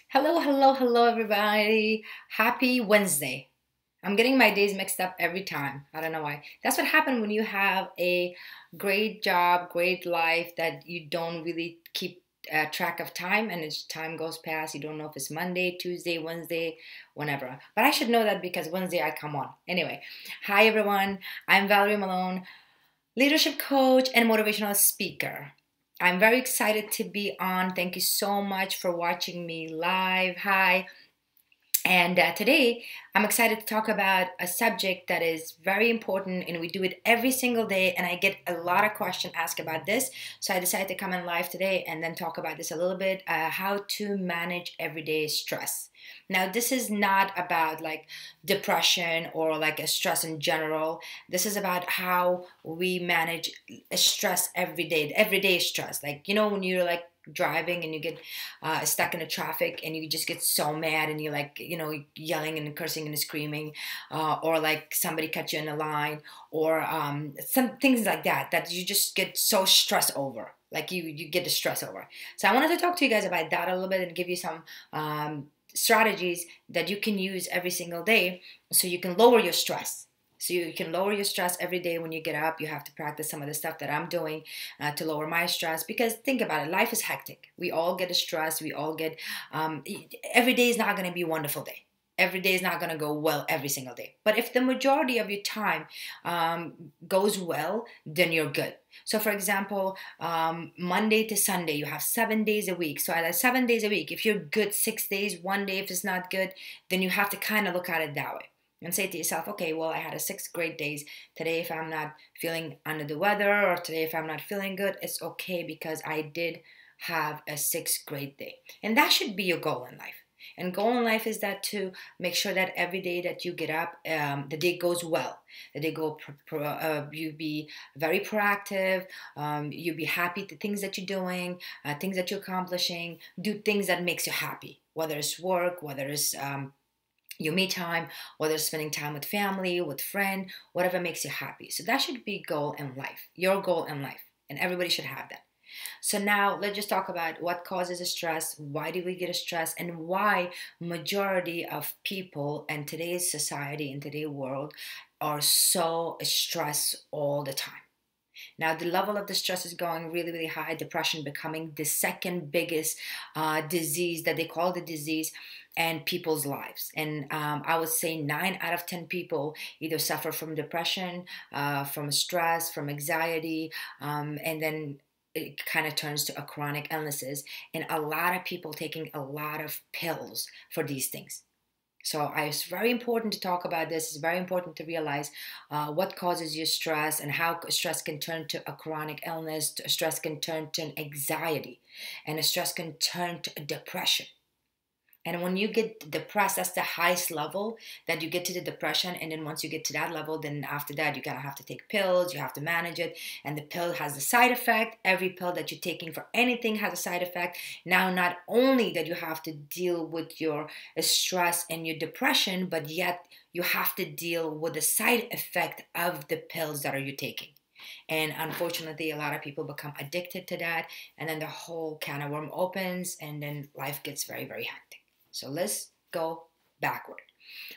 Hello, hello, hello, everybody. Happy Wednesday. I'm getting my days mixed up every time. I don't know why. That's what happened when you have a great job, great life that you don't really keep track of time, and as time goes past, you don't know if it's Monday, Tuesday, Wednesday, whenever. But I should know that because Wednesday I come on. Anyway, hi everyone. I'm Valery Molone, leadership coach and motivational speaker. I'm very excited to be on. Thank you so much for watching me live. Hi. And today, I'm excited to talk about a subject that is very important, and we do it every single day. And I get a lot of questions asked about this, so I decided to come in live today and then talk about this a little bit: how to manage everyday stress. Now, this is not about like depression or like a stress in general. This is about how we manage stress everyday stress. Like, when you're like driving and you get stuck in the traffic and you just get so mad and you're like, yelling and cursing and screaming, or like somebody cut you in the line, or some things like that you just get so stressed over. Like you get the stress over. So I wanted to talk to you guys about that a little bit and give you some strategies that you can use every single day so you can lower your stress. So you can lower your stress every day when you get up. You have to practice some of the stuff that I'm doing to lower my stress. Because think about it, life is hectic. We all get stressed. We all get, every day is not going to be a wonderful day. Every day is not going to go well every single day. But if the majority of your time goes well, then you're good. So for example, Monday to Sunday, you have 7 days a week. So at 7 days a week, if you're good 6 days, one day if it's not good, then you have to kind of look at it that way and say to yourself, okay, well, I had a 6 great days. Today, if I'm not feeling under the weather, or today, if I'm not feeling good, it's okay because I did have a 6 great day. And that should be your goal in life. And goal in life is that to make sure that every day that you get up, the day goes well. The day you be very proactive. You be happy to things that you're doing, things that you're accomplishing. Do things that makes you happy, whether it's work, whether it's your me time, whether it's spending time with family, with friend, whatever makes you happy. So that should be goal in life, your goal in life, and everybody should have that. So now let's just talk about what causes stress, why do we get stress, and why majority of people in today's society, in today's world, are so stressed all the time. Now, the level of the stress is going really, really high. Depression becoming the second biggest disease that they call the disease in people's lives. And I would say 9 out of 10 people either suffer from depression, from stress, from anxiety, and then it kind of turns to a chronic illnesses, and a lot of people taking a lot of pills for these things. So it's very important to talk about this. It's very important to realize what causes you stress and how stress can turn to a chronic illness. Stress can turn to anxiety, and stress can turn to depression. And when you get depressed, that's the highest level that you get to the depression. And then once you get to that level, then after that, you gotta have to take pills. You have to manage it. And the pill has a side effect. Every pill that you're taking for anything has a side effect. Now, not only that you have to deal with your stress and your depression, but yet you have to deal with the side effect of the pills that are you taking. And unfortunately, a lot of people become addicted to that. And then the whole can of worm opens, and then life gets very, very hectic. So let's go backward.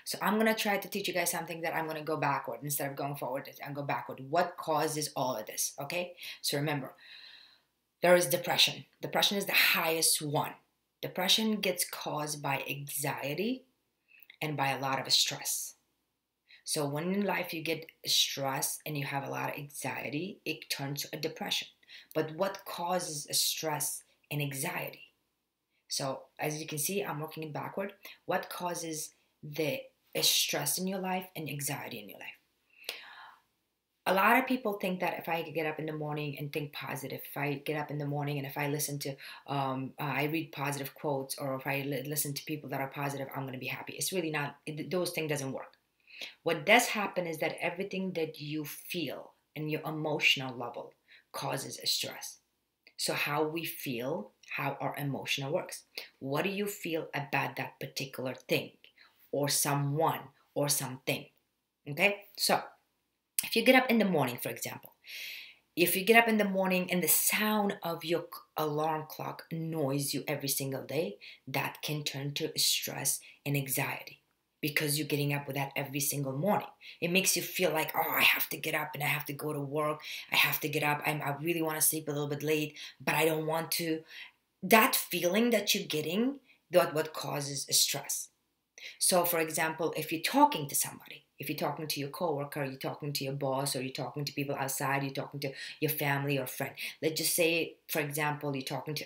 So I'm going to try to teach you guys something that I'm going to go backward instead of going forward and go backward. What causes all of this? Okay. So remember, there is depression. Depression is the highest one. Depression gets caused by anxiety and by a lot of stress. So when in life you get stress and you have a lot of anxiety, it turns to a depression. But what causes stress and anxiety? So as you can see, I'm working it backward. What causes the stress in your life and anxiety in your life? A lot of people think that if I get up in the morning and think positive, if I get up in the morning and if I listen to, I read positive quotes, or if I listen to people that are positive, I'm going to be happy. It's really not, those things doesn't work. What does happen is that everything that you feel and your emotional level causes stress. So how we feel, how our emotional works. What do you feel about that particular thing or someone or something? Okay, so if you get up in the morning, for example, If you get up in the morning and the sound of your alarm clock annoys you every single day, that can turn to stress and anxiety because you're getting up with that every single morning. It makes you feel like, oh, I have to get up and I have to go to work. I have to get up. I really want to sleep a little bit late, but I don't want to. That feeling that you're getting, that's what causes stress. So, for example, if you're talking to somebody, if you're talking to your coworker, you're talking to your boss, or you're talking to people outside, you're talking to your family or friend. Let's just say, for example, you're talking to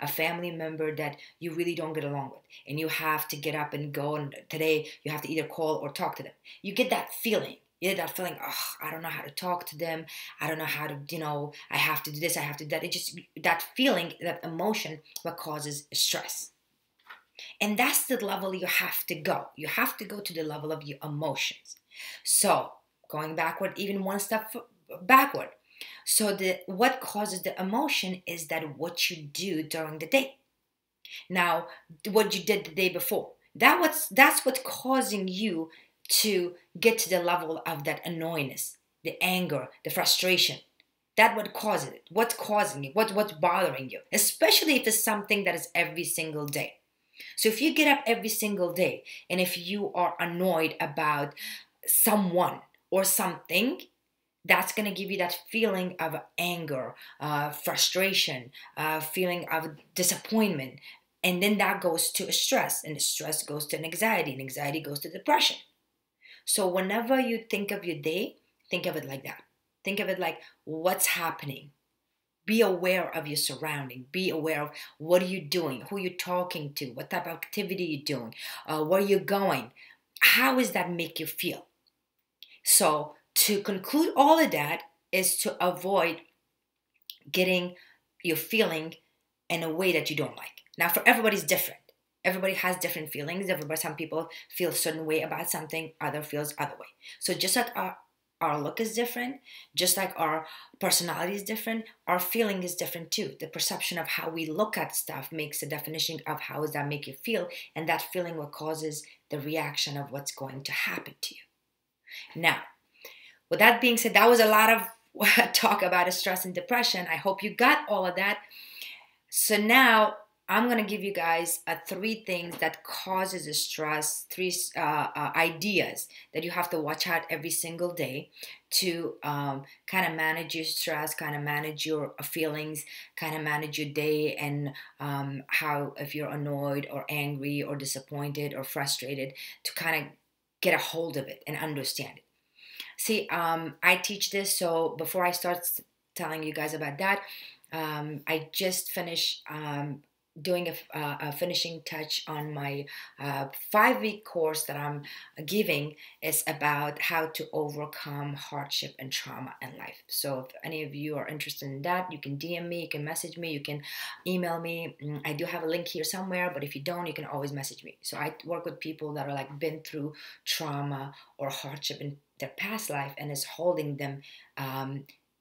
a family member that you really don't get along with, and you have to get up and go, and today you have to either call or talk to them. You get that feeling. You get that feeling, oh, I don't know how to talk to them. I don't know how to, I have to do this, I have to do that. It just, that feeling, that emotion, what causes stress. And that's the level you have to go. You have to go to the level of your emotions. So going backward, even one step backward. So what causes the emotion is that what you do during the day. Now, what you did the day before. That's what's causing you to get to the level of that annoyingness, the anger, the frustration. That's what causes it. What's causing it? What's bothering you? Especially if it's something that is every single day. So if you get up every single day and if you are annoyed about someone or something, that's going to give you that feeling of anger, frustration, feeling of disappointment. And then that goes to stress, and stress goes to anxiety, and anxiety goes to depression. So whenever you think of your day, think of it like that. Think of it like, what's happening? Be aware of your surrounding. Be aware of what are you doing, who you're talking to, what type of activity you're doing, where you're going. How does that make you feel? So to conclude all of that is to avoid getting your feeling in a way that you don't like. Now, for everybody's different. Everybody has different feelings. Some people feel a certain way about something, other feels other way. So just like our look is different, just like our personality is different, our feeling is different too. The perception of how we look at stuff makes a definition of how does that make you feel, and that feeling what causes the reaction of what's going to happen to you. Now, with that being said, that was a lot of talk about stress and depression. I hope you got all of that. So now I'm going to give you guys 3 things that causes stress, 3 ideas that you have to watch out every single day to kind of manage your stress, kind of manage your feelings, kind of manage your day, and how if you're annoyed or angry or disappointed or frustrated, to kind of get a hold of it and understand it. See, I teach this, so before I start telling you guys about that, I just finished doing a finishing touch on my 5-week course that I'm giving. Is about how to overcome hardship and trauma in life. So if any of you are interested in that, you can DM me, you can message me, you can email me. I do have a link here somewhere, but if you don't, you can always message me. So I work with people that are like been through trauma or hardship in their past life and is holding them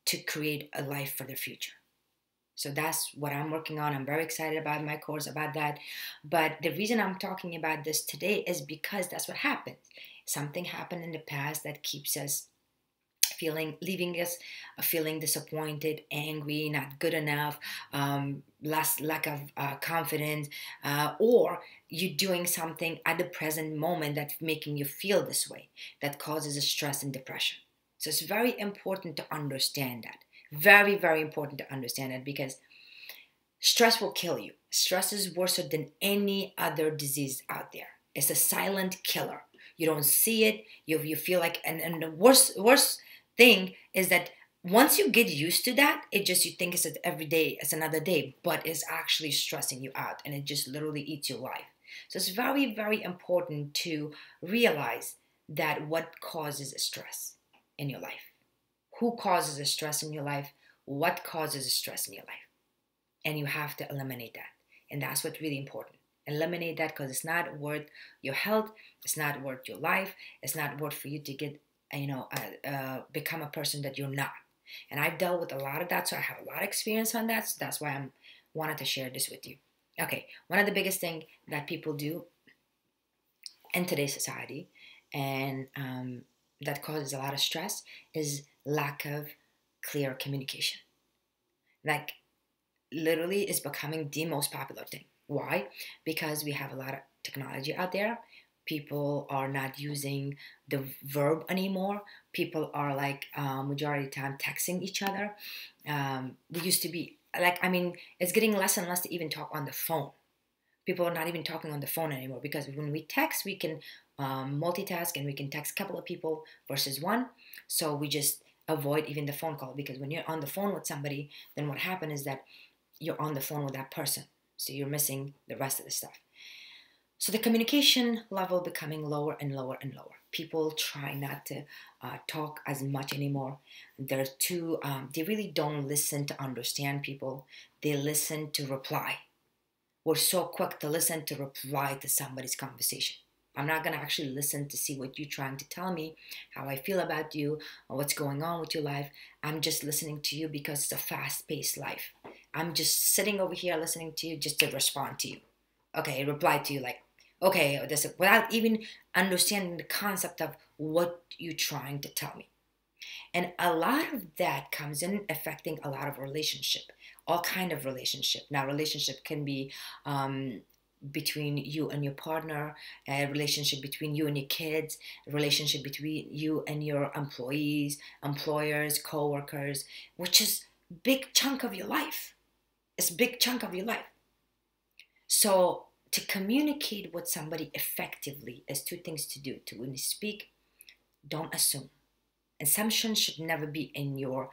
to create a life for their future. So that's what I'm working on. I'm very excited about my course about that. But the reason I'm talking about this today is because that's what happens. Something happened in the past that keeps us leaving us feeling disappointed, angry, not good enough, lack of confidence, or you doing something at the present moment that's making you feel this way, that causes stress and depression. So it's very important to understand that. Very, very important to understand that, because stress will kill you. Stress is worse than any other disease out there. It's a silent killer. You don't see it. You feel like, and the worst thing is that once you get used to that, you think it's every day, it's another day, but it's actually stressing you out, and it just literally eats your life. So it's very, very important to realize that what causes stress in your life. Who causes the stress in your life? What causes the stress in your life? And you have to eliminate that. And that's what's really important. Eliminate that, because it's not worth your health. It's not worth your life. It's not worth for you to get, become a person that you're not. And I've dealt with a lot of that, so I have a lot of experience on that. So that's why I wanted to share this with you. Okay, one of the biggest things that people do in today's society, and that causes a lot of stress, is lack of clear communication. Like, literally is becoming the most popular thing. Why? Because we have a lot of technology out there. People are not using the verb anymore. People are like majority of the time texting each other. We used to be like, I mean, it's getting less and less to even talk on the phone. People are not even talking on the phone anymore, because when we text, we can multitask and we can text a couple of people versus one. So we just avoid even the phone call, because when you're on the phone with somebody, then what happens is that you're on the phone with that person. So you're missing the rest of the stuff. So the communication level becoming lower and lower and lower. People try not to talk as much anymore. They're too, they really don't listen to understand people. They listen to reply. We're so quick to listen to reply to somebody's conversation. I'm not going to actually listen to see what you're trying to tell me, how I feel about you, or what's going on with your life. I'm just listening to you because it's a fast-paced life. I'm just sitting over here listening to you just to respond to you. Okay, reply to you like, okay, this, without even understanding the concept of what you're trying to tell me. And a lot of that comes in affecting a lot of relationship, all kind of relationship. Now, relationship can be between you and your partner, a relationship between you and your kids, a relationship between you and your employees, employers, co-workers, which is big chunk of your life. It's a big chunk of your life. So to communicate with somebody effectively is two things to do. To when you speak, don't assume. Assumption should never be in your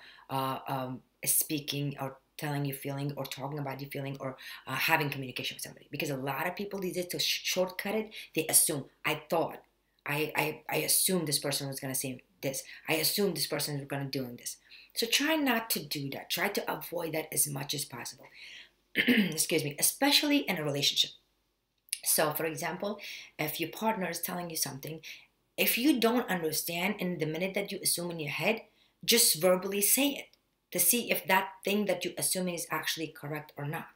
speaking or telling your feeling or talking about your feeling or having communication with somebody. Because a lot of people these days, to shortcut it, they assume. I assumed this person was going to say this. I assumed this person was going to do this. So try not to do that. Try to avoid that as much as possible. Excuse me, especially in a relationship. So, for example, if your partner is telling you something, if you don't understand in the minute that you assume in your head, just verbally say it to see if that thing that you're assuming is actually correct or not.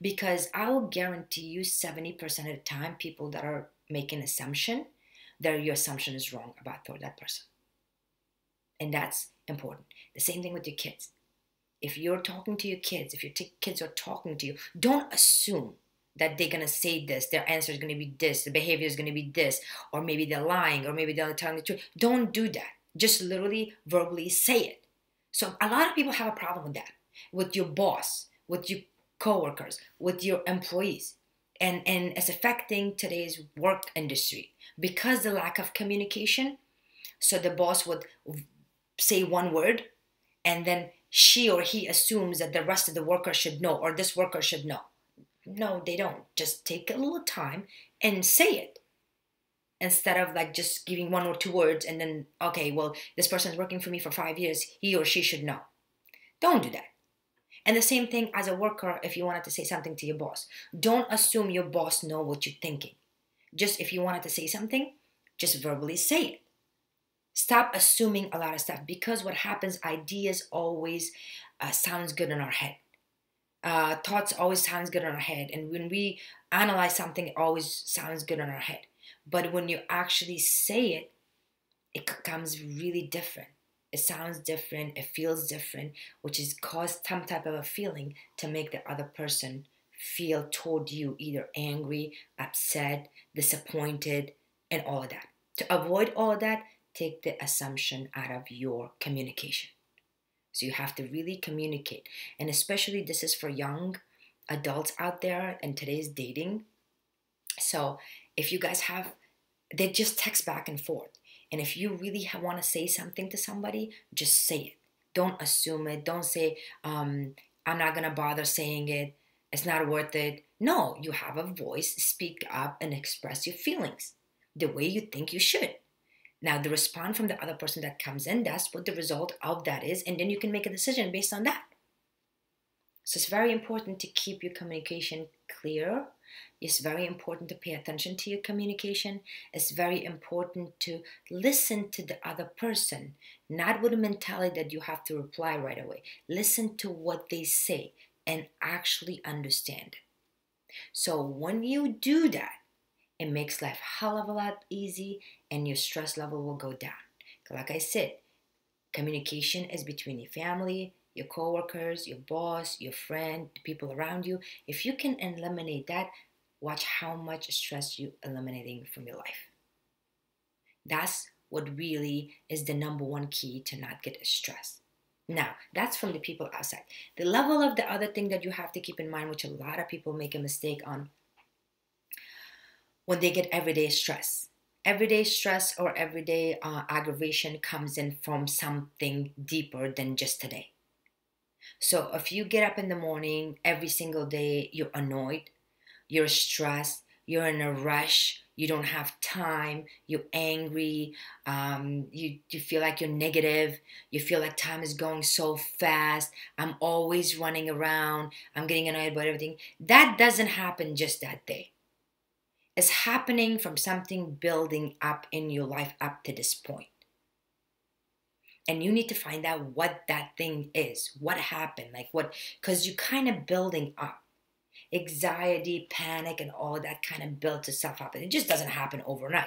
Because I will guarantee you 70% of the time, people that are making assumption, that your assumption is wrong about that person. And that's important. The same thing with your kids. If you're talking to your kids, if your kids are talking to you, don't assume that they're going to say this, their answer is going to be this, the behavior is going to be this, or maybe they're lying, or maybe they're telling the truth. Don't do that. Just literally verbally say it. So a lot of people have a problem with that, with your boss, with your coworkers, with your employees. And it's affecting today's work industry because the lack of communication. So the boss would say one word, and then she or he assumes that the rest of the workers should know, or this worker should know. No, they don't. Just take a little time and say it. Instead of like just giving one or two words and then, okay, well, this person is working for me for 5 years. He or she should know. Don't do that. And the same thing as a worker, if you wanted to say something to your boss. Don't assume your boss know what you're thinking. Just if you wanted to say something, just verbally say it. Stop assuming a lot of stuff, because what happens, ideas always sounds good in our head. Thoughts always sounds good in our head, and when we analyze something, it always sounds good in our head. But when you actually say it, it comes really different. It sounds different, it feels different, which is cause some type of a feeling to make the other person feel toward you either angry, upset, disappointed, and all of that. To avoid all of that, take the assumption out of your communication. So you have to really communicate. And especially this is for young adults out there in today's dating. So if you guys they just text back and forth. And if you really want to say something to somebody, just say it. Don't assume it. Don't say, I'm not going to bother saying it. It's not worth it. No, you have a voice. Speak up and express your feelings the way you think you should. Now, the response from the other person that comes in, that's what the result of that is. And then you can make a decision based on that. So it's very important to keep your communication clear. It's very important to pay attention to your communication. It's very important to listen to the other person, not with a mentality that you have to reply right away. Listen to what they say and actually understand it. So when you do that, it makes life a hell of a lot easy and your stress level will go down. Like I said, Communication is between your family, your coworkers, your boss, your friend, the people around you. If you can eliminate that, watch how much stress you're eliminating from your life. That's what really is the number one key to not get stressed. Now, that's from the people outside. The level of the other thing that you have to keep in mind, which a lot of people make a mistake on when they get everyday stress. Everyday stress or everyday aggravation comes in from something deeper than just today. So if you get up in the morning every single day, you're annoyed, you're stressed, you're in a rush, you don't have time, you're angry, you feel like you're negative, you feel like time is going so fast, I'm always running around, I'm getting annoyed about everything. That doesn't happen just that day. It's happening from something building up in your life up to this point. And you need to find out what that thing is, what happened, like what, because you're kind of building up. Anxiety, panic, and all that kind of builds itself up. And it just doesn't happen overnight.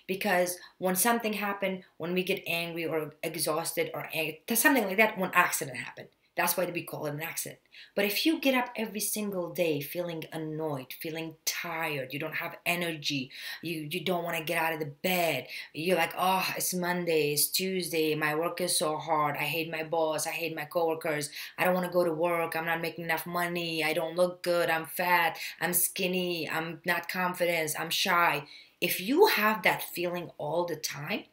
Because when something happened, when we get angry or exhausted or something like that, when accident happened. That's why we call it an accident. But if you get up every single day feeling annoyed, feeling tired, you don't have energy, you don't want to get out of the bed, you're like, oh, it's Monday, it's Tuesday, my work is so hard, I hate my boss, I hate my coworkers, I don't want to go to work, I'm not making enough money, I don't look good, I'm fat, I'm skinny, I'm not confident, I'm shy. If you have that feeling all the time,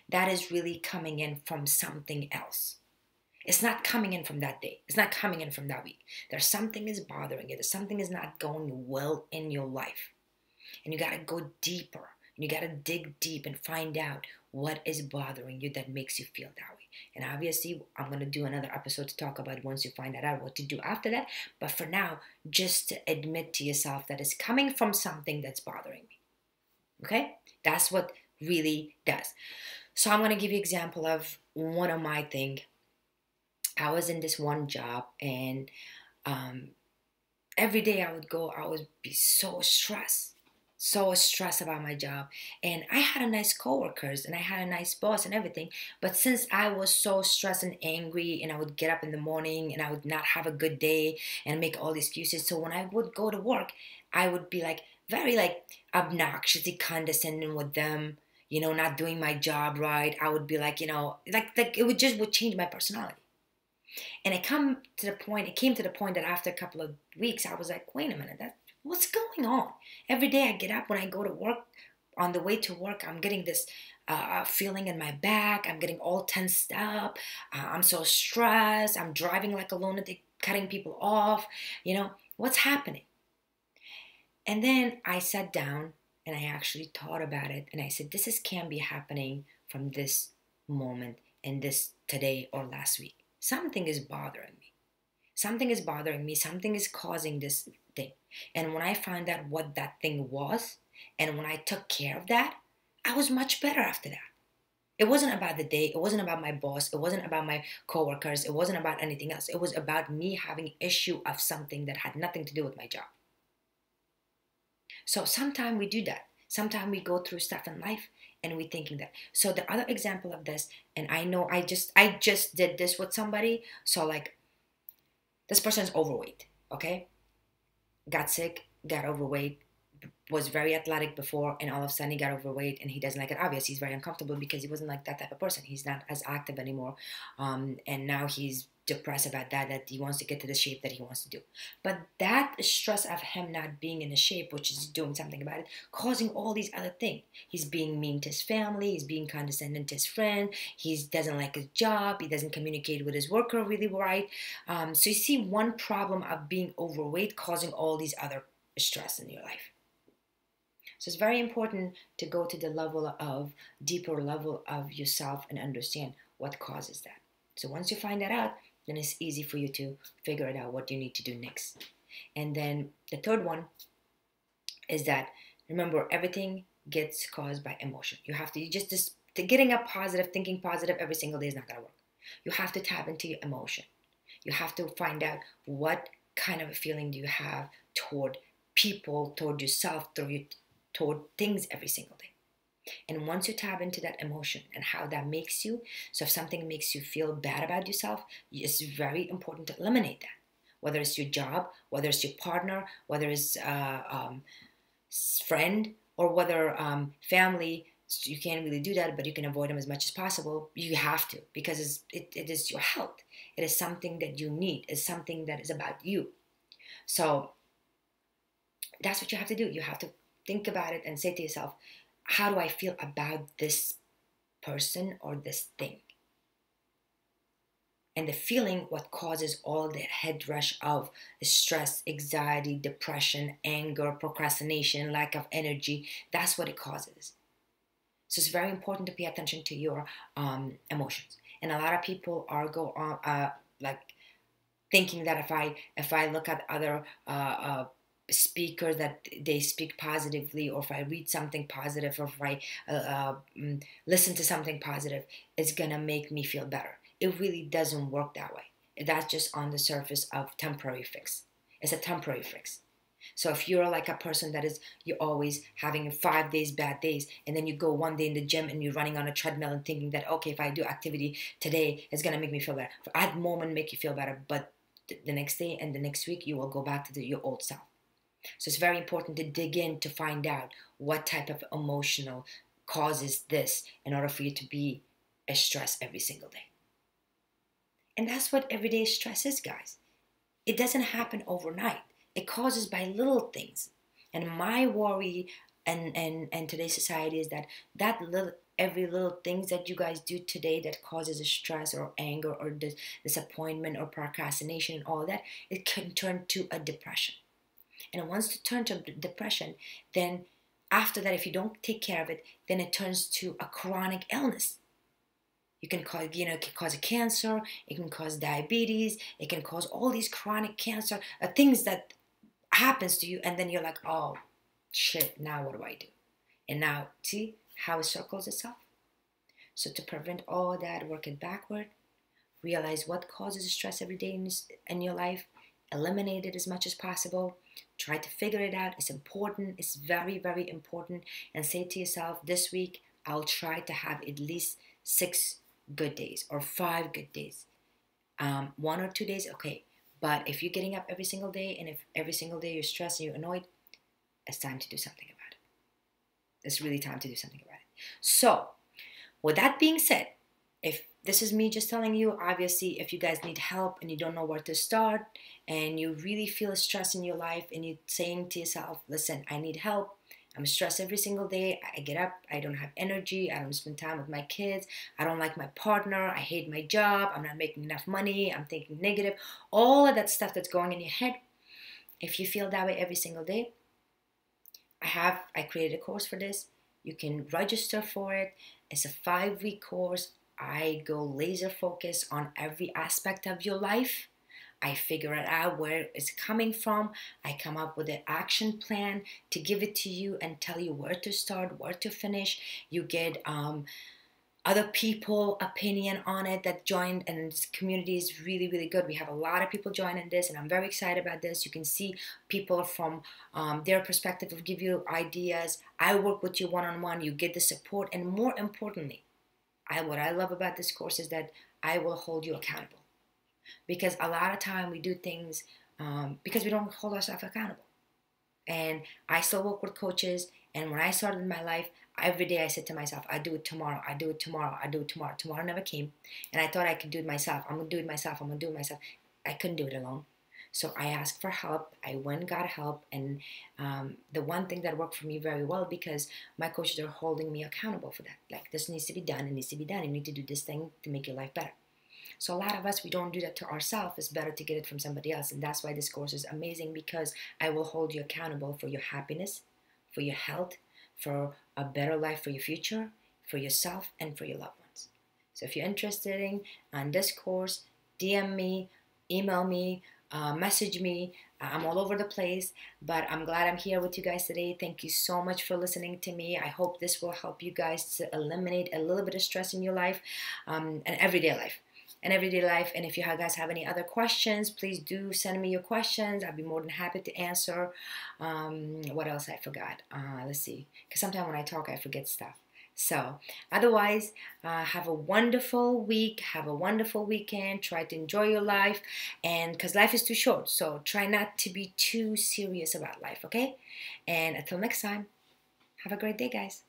that is really coming in from something else. It's not coming in from that day. It's not coming in from that week. There's something is bothering you. There's something is not going well in your life. And you got to go deeper. And you got to dig deep and find out what is bothering you that makes you feel that way. And obviously, I'm going to do another episode to talk about once you find that out, what to do after that. But for now, just to admit to yourself that it's coming from something that's bothering me. Okay? That's what really does. So I'm going to give you an example of one of my things. I was in this one job, and every day I would go, I would be so stressed about my job. And I had a nice coworkers, and I had a nice boss and everything. But since I was so stressed and angry, and I would get up in the morning, and I would not have a good day, and make all these excuses. So when I would go to work, I would be like very like obnoxiously condescending with them. You know, not doing my job right. I would be like, you know, like it would change my personality. And it came to the point that after a couple of weeks, I was like, wait a minute, what's going on? Every day I get up, when I go to work, on the way to work, I'm getting this feeling in my back. I'm getting all tensed up. I'm so stressed. I'm driving like a lunatic, cutting people off. You know, what's happening? And then I sat down and I actually thought about it. And I said, can't be happening from this moment and this today or last week. Something is bothering me. Something is bothering me. Something is causing this thing. And when I found out what that thing was, and when I took care of that, I was much better after that. It wasn't about the day. It wasn't about my boss. It wasn't about my coworkers. It wasn't about anything else. It was about me having an issue of something that had nothing to do with my job. So sometimes we do that. Sometimes we go through stuff in life and we're thinking that. So the other example of this, and I know I just did this with somebody. So like, this person is overweight, okay? Got sick, got overweight, was very athletic before, and all of a sudden he got overweight and he doesn't like it. Obviously, he's very uncomfortable because he wasn't like that type of person. He's not as active anymore. And now he's depressed about that he wants to get to the shape that he wants to do. But that stress of him not being in a shape, which is doing something about it, causing all these other things. He's being mean to his family. He's being condescending to his friend. He doesn't like his job. He doesn't communicate with his worker really right. So you see one problem of being overweight causing all these other stress in your life. So it's very important to go to the deeper level of yourself and understand what causes that. So once you find that out, then it's easy for you to figure it out what you need to do next. And then the third one is that, remember, everything gets caused by emotion. You have to getting up positive, thinking positive every single day is not going to work. You have to tap into your emotion. You have to find out what kind of a feeling do you have toward people, toward yourself, toward things every single day. And once you tap into that emotion and how that makes you, so if something makes you feel bad about yourself, it's very important to eliminate that. Whether it's your job, whether it's your partner, whether it's friend, or whether family, you can't really do that, but you can avoid them as much as possible. You have to, because it is your health. It is something that you need. It's something that is about you. So that's what you have to do. You have to think about it and say to yourself, how do I feel about this person or this thing? And the feeling, what causes all the head rush of stress, anxiety, depression, anger, procrastination, lack of energy, that's what it causes. So it's very important to pay attention to your emotions. And a lot of people are go on like thinking that if I look at other speakers that they speak positively, or if I read something positive, or if I listen to something positive, it's gonna make me feel better. It really doesn't work that way. That's just on the surface of temporary fix. It's a temporary fix. So if you're like a person that is, you're always having 5 days bad days, and then you go one day in the gym and you're running on a treadmill and thinking that, okay, if I do activity today, it's gonna make me feel better. For that moment, make you feel better, but the next day and the next week, you will go back to your old self. So it's very important to dig in to find out what type of emotional causes this in order for you to be a stress every single day. And that's what everyday stress is, guys. It doesn't happen overnight. It causes by little things. And my worry and today's society is that little, every little things that you guys do today that causes a stress or anger or disappointment or procrastination and all that, it can turn to a depression. And once it turns to depression, then after that, if you don't take care of it, then it turns to a chronic illness. It can cause a cancer, it can cause diabetes, it can cause all these chronic cancer, things that happens to you, and then you're like, oh, shit, now what do I do? And now, see how it circles itself? So to prevent all that, work it backward, realize what causes stress every day in your life, eliminate it as much as possible, try to figure it out. It's important. It's very, very important. And say to yourself, this week, I'll try to have at least 6 good days or 5 good days. 1 or 2 days, okay. But if you're getting up every single day, and if every single day you're stressed and you're annoyed, it's time to do something about it. It's really time to do something about it. So, with that being said, if this is me just telling you, obviously, if you guys need help and you don't know where to start, and you really feel stress in your life, and you're saying to yourself, listen, I need help. I'm stressed every single day. I get up, I don't have energy, I don't spend time with my kids, I don't like my partner, I hate my job, I'm not making enough money, I'm thinking negative, all of that stuff that's going in your head. If you feel that way every single day, I created a course for this. You can register for it. It's a 5-week course. I go laser focus on every aspect of your life. I figure it out where it's coming from. I come up with an action plan to give it to you and tell you where to start, where to finish. You get other people opinion on it that joined, and this community is really, really good. We have a lot of people joining this, and I'm very excited about this. You can see people from their perspective will give you ideas. I work with you one-on-one. You get the support, and more importantly, what I love about this course is that I will hold you accountable. Because a lot of time we do things because we don't hold ourselves accountable. And I still work with coaches, and when I started in my life, every day I said to myself, I do it tomorrow, I do it tomorrow, I do it tomorrow. Tomorrow never came, and I thought I could do it myself. I'm going to do it myself, I'm going to do it myself. I couldn't do it alone. So I asked for help. I went and got help, and the one thing that worked for me very well, because my coaches are holding me accountable for that. Like, this needs to be done, it needs to be done. You need to do this thing to make your life better. So a lot of us, we don't do that to ourselves. It's better to get it from somebody else. And that's why this course is amazing, because I will hold you accountable for your happiness, for your health, for a better life for your future, for yourself, and for your loved ones. So if you're interested in this course, DM me, email me, message me. I'm all over the place, but I'm glad I'm here with you guys today. Thank you so much for listening to me. I hope this will help you guys to eliminate a little bit of stress in your life, and everyday life. And if you guys have any other questions, please do send me your questions. I'll be more than happy to answer. What else I forgot? Let's see, because sometimes when I talk I forget stuff. So, otherwise, have a wonderful week, have a wonderful weekend. Try to enjoy your life, and because life is too short, so try not to be too serious about life, okay? And until next time, have a great day, guys.